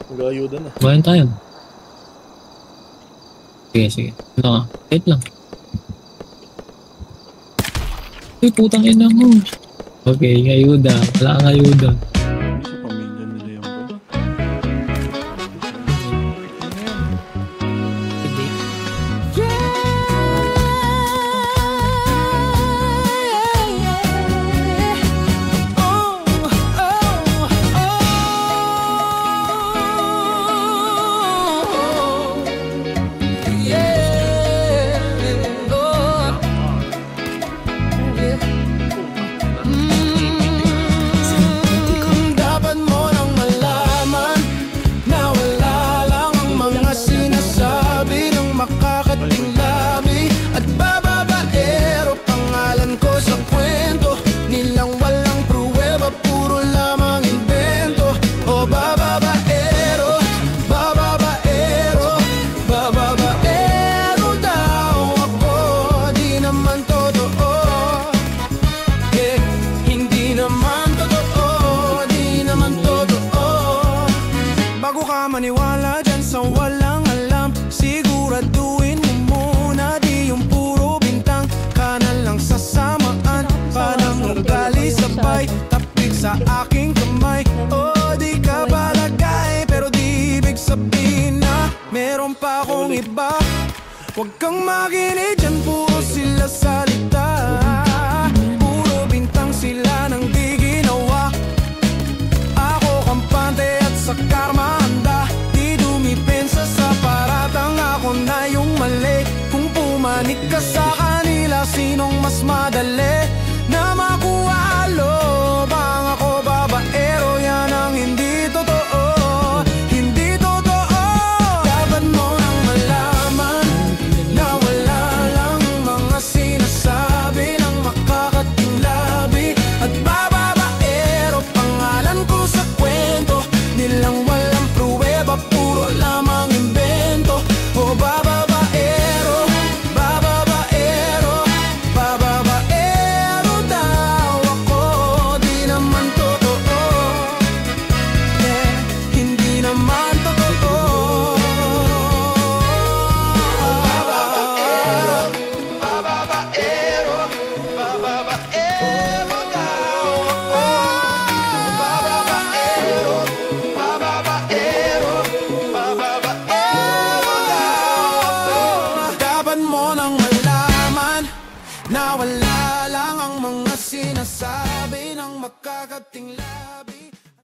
Mag-ayuda na. Bayan tayo. Sige, sige. Ano ka? Wait lang. Uy, putang ina mo. Okay, ayuda. Wala kang ayuda. Hindi sa pamilya nila yung bro. Hindi. Dapat mo nang malaman na wala lang ang mga sinasabi ng makakatinglabi at bababaero. Pangalan ko sa kwento nilang walang pruweba, puro lamang invento. O bababaero, bababaero, bababaero daw ako. Di naman totoo, eh, hindi naman totoo, di naman totoo. Bago ka maniwala dyan sa walang alam, siguraduhin mo muna di yung puro bintang. Ka na lang sasamaan, parang ugali sabay, tapik sa aking kamay. O di ka balagay, pero di ibig sabihin na meron pa akong iba. Huwag kang makinig dyan, puro sila salita, puro bintang sila nang di ginawa. Ako kampante at sa karma handa, di dumipensa sa paratang. Ako na yung mali, kung pumanik ka sa kanila, sinong mas madali?